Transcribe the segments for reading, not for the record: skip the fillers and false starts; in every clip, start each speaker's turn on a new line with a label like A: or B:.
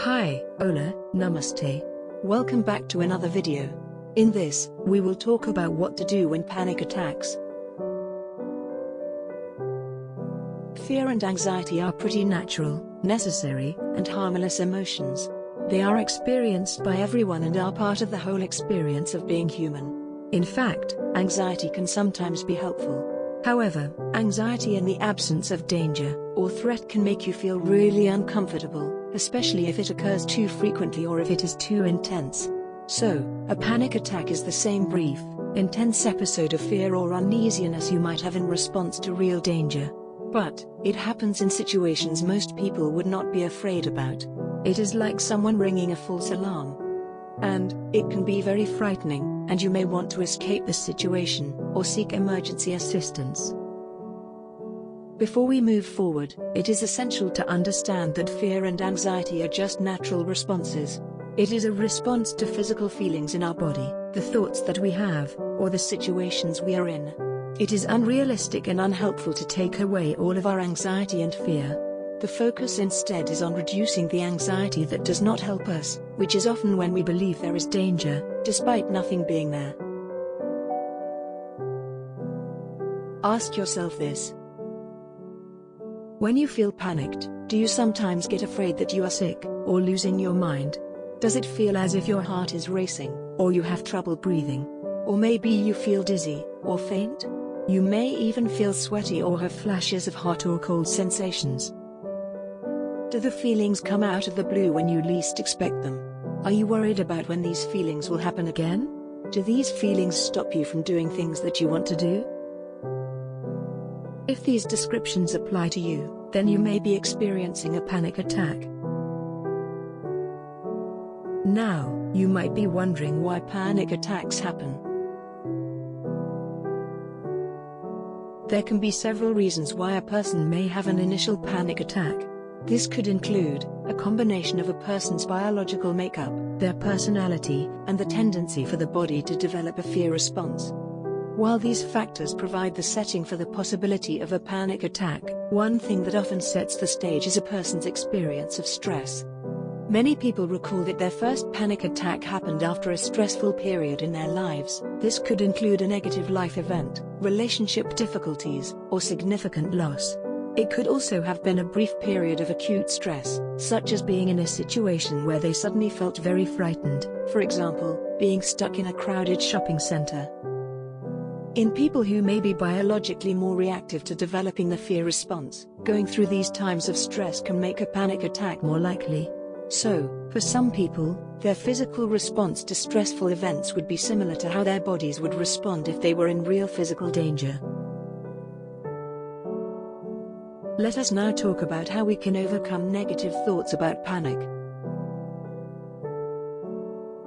A: Hi, Ola, Namaste. Welcome back to another video. In this, we will talk about what to do when panic attacks. Fear and anxiety are pretty natural, necessary, and harmless emotions. They are experienced by everyone and are part of the whole experience of being human. In fact, anxiety can sometimes be helpful. However, anxiety in the absence of danger or threat can make you feel really uncomfortable, especially if it occurs too frequently or if it is too intense. So, a panic attack is the same brief, intense episode of fear or uneasiness you might have in response to real danger. But, it happens in situations most people would not be afraid about. It is like someone ringing a false alarm. And, it can be very frightening, and you may want to escape the situation, or seek emergency assistance. Before we move forward, it is essential to understand that fear and anxiety are just natural responses. It is a response to physical feelings in our body, the thoughts that we have, or the situations we are in. It is unrealistic and unhelpful to take away all of our anxiety and fear. The focus instead is on reducing the anxiety that does not help us, which is often when we believe there is danger, despite nothing being there. Ask yourself this. When you feel panicked, do you sometimes get afraid that you are sick, or losing your mind? Does it feel as if your heart is racing, or you have trouble breathing? Or maybe you feel dizzy, or faint? You may even feel sweaty or have flashes of hot or cold sensations. Do the feelings come out of the blue when you least expect them? Are you worried about when these feelings will happen again? Do these feelings stop you from doing things that you want to do? If these descriptions apply to you, then you may be experiencing a panic attack. Now, you might be wondering why panic attacks happen. There can be several reasons why a person may have an initial panic attack. This could include a combination of a person's biological makeup, their personality, and the tendency for the body to develop a fear response. While these factors provide the setting for the possibility of a panic attack, one thing that often sets the stage is a person's experience of stress. Many people recall that their first panic attack happened after a stressful period in their lives. This could include a negative life event, relationship difficulties, or significant loss. It could also have been a brief period of acute stress, such as being in a situation where they suddenly felt very frightened, for example, being stuck in a crowded shopping center. In people who may be biologically more reactive to developing the fear response, going through these times of stress can make a panic attack more likely. So, for some people, their physical response to stressful events would be similar to how their bodies would respond if they were in real physical danger. Let us now talk about how we can overcome negative thoughts about panic.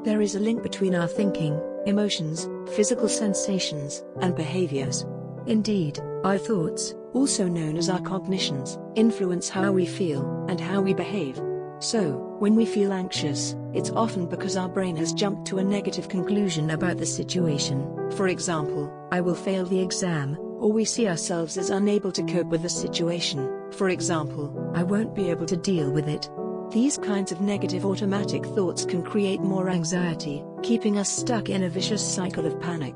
A: There is a link between our thinking, emotions, physical sensations, and behaviors. Indeed, our thoughts, also known as our cognitions, influence how we feel and how we behave. So, when we feel anxious, it's often because our brain has jumped to a negative conclusion about the situation. For example, I will fail the exam, or we see ourselves as unable to cope with the situation. For example, I won't be able to deal with it. These kinds of negative automatic thoughts can create more anxiety, keeping us stuck in a vicious cycle of panic.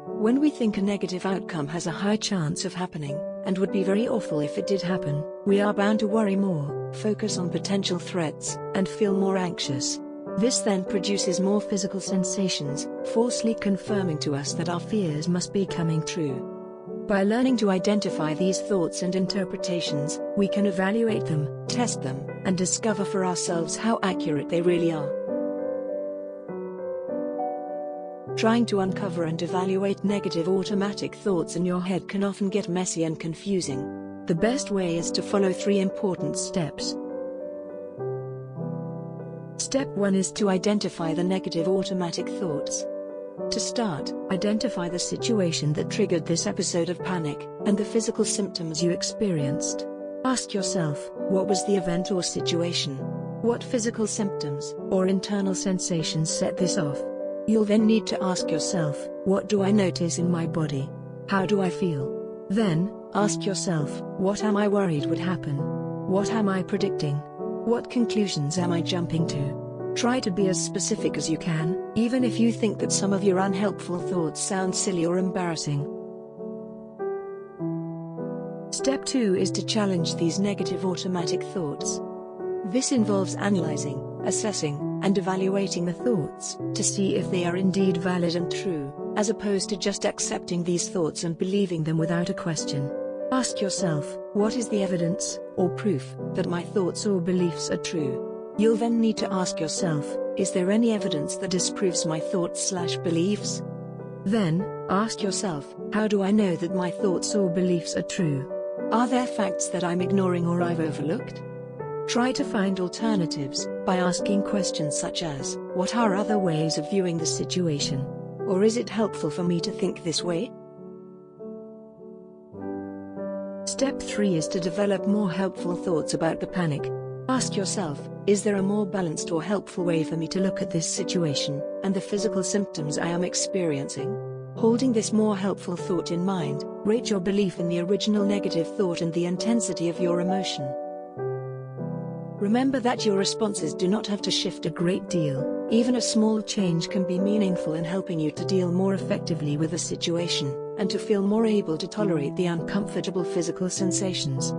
A: When we think a negative outcome has a high chance of happening, and would be very awful if it did happen, we are bound to worry more, focus on potential threats, and feel more anxious. This then produces more physical sensations, falsely confirming to us that our fears must be coming true. By learning to identify these thoughts and interpretations, we can evaluate them, test them, and discover for ourselves how accurate they really are. Trying to uncover and evaluate negative automatic thoughts in your head can often get messy and confusing. The best way is to follow 3 important steps. Step 1 is to identify the negative automatic thoughts. To start, identify the situation that triggered this episode of panic, and the physical symptoms you experienced. Ask yourself, what was the event or situation? What physical symptoms, or internal sensations set this off? You'll then need to ask yourself, what do I notice in my body? How do I feel? Then, ask yourself, what am I worried would happen? What am I predicting? What conclusions am I jumping to? Try to be as specific as you can, even if you think that some of your unhelpful thoughts sound silly or embarrassing. Step 2 is to challenge these negative automatic thoughts. This involves analyzing, assessing, and evaluating the thoughts to see if they are indeed valid and true, as opposed to just accepting these thoughts and believing them without a question. Ask yourself, what is the evidence, or proof, that my thoughts or beliefs are true? You'll then need to ask yourself, is there any evidence that disproves my thoughts/beliefs? Then, ask yourself, how do I know that my thoughts or beliefs are true? Are there facts that I'm ignoring or I've overlooked? Try to find alternatives by asking questions such as, what are other ways of viewing the situation? Or is it helpful for me to think this way? Step 3 is to develop more helpful thoughts about the panic. Ask yourself, is there a more balanced or helpful way for me to look at this situation and the physical symptoms I am experiencing? Holding this more helpful thought in mind, rate your belief in the original negative thought and the intensity of your emotion. Remember that your responses do not have to shift a great deal. Even a small change can be meaningful in helping you to deal more effectively with the situation, and to feel more able to tolerate the uncomfortable physical sensations.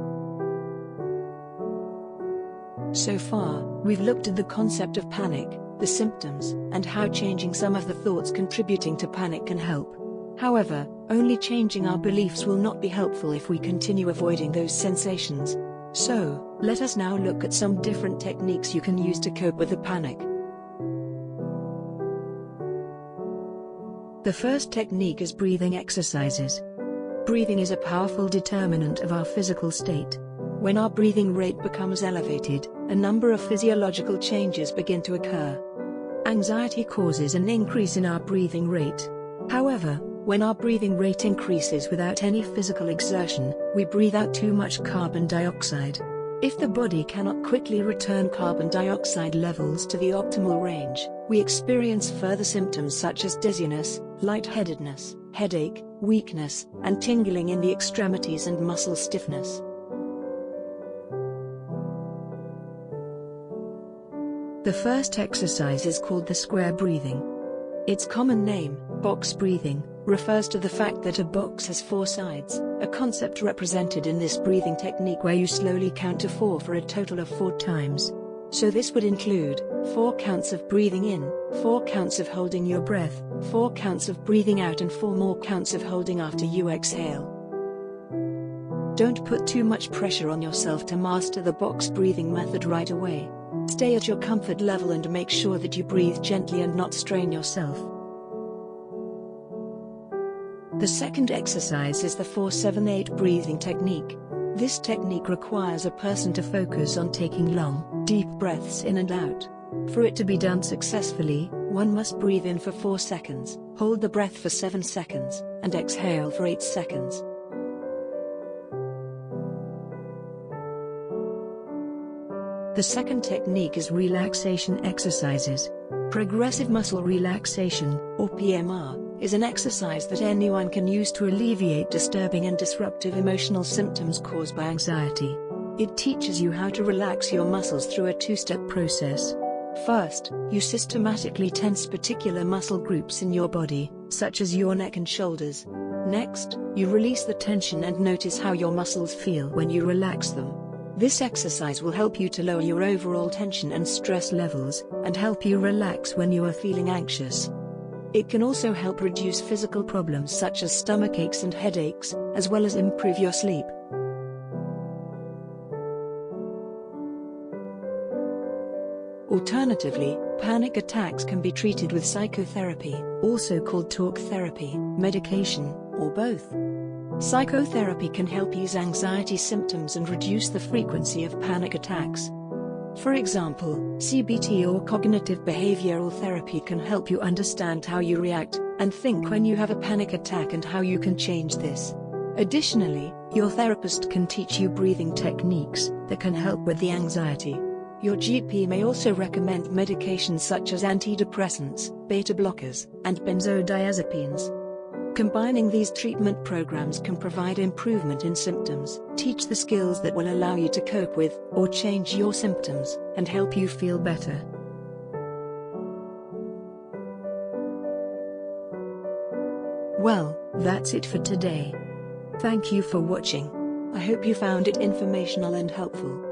A: So far, we've looked at the concept of panic, the symptoms, and how changing some of the thoughts contributing to panic can help. However, only changing our beliefs will not be helpful if we continue avoiding those sensations. So, let us now look at some different techniques you can use to cope with the panic. The first technique is breathing exercises. Breathing is a powerful determinant of our physical state. When our breathing rate becomes elevated, a number of physiological changes begin to occur. Anxiety causes an increase in our breathing rate. However, when our breathing rate increases without any physical exertion, we breathe out too much carbon dioxide. If the body cannot quickly return carbon dioxide levels to the optimal range, we experience further symptoms such as dizziness, lightheadedness, headache, weakness, and tingling in the extremities and muscle stiffness. The first exercise is called the square breathing. Its common name, box breathing, refers to the fact that a box has 4 sides, a concept represented in this breathing technique where you slowly count to 4 for a total of 4 times. So this would include 4 counts of breathing in, 4 counts of holding your breath, 4 counts of breathing out, and 4 more counts of holding after you exhale. Don't put too much pressure on yourself to master the box breathing method right away. Stay at your comfort level and make sure that you breathe gently and not strain yourself. The second exercise is the 4-7-8 breathing technique. This technique requires a person to focus on taking long, deep breaths in and out. For it to be done successfully, one must breathe in for 4 seconds, hold the breath for 7 seconds, and exhale for 8 seconds. The second technique is relaxation exercises. Progressive muscle relaxation, or PMR, is an exercise that anyone can use to alleviate disturbing and disruptive emotional symptoms caused by anxiety. It teaches you how to relax your muscles through a 2-step process. First, you systematically tense particular muscle groups in your body, such as your neck and shoulders. Next, you release the tension and notice how your muscles feel when you relax them. This exercise will help you to lower your overall tension and stress levels, and help you relax when you are feeling anxious. It can also help reduce physical problems such as stomach aches and headaches, as well as improve your sleep. Alternatively, panic attacks can be treated with psychotherapy, also called talk therapy, medication, or both. Psychotherapy can help ease anxiety symptoms and reduce the frequency of panic attacks. For example, CBT or cognitive behavioral therapy can help you understand how you react and think when you have a panic attack and how you can change this. Additionally, your therapist can teach you breathing techniques that can help with the anxiety. Your GP may also recommend medications such as antidepressants, beta blockers, and benzodiazepines. Combining these treatment programs can provide improvement in symptoms, teach the skills that will allow you to cope with or change your symptoms, and help you feel better. Well, that's it for today. Thank you for watching. I hope you found it informational and helpful.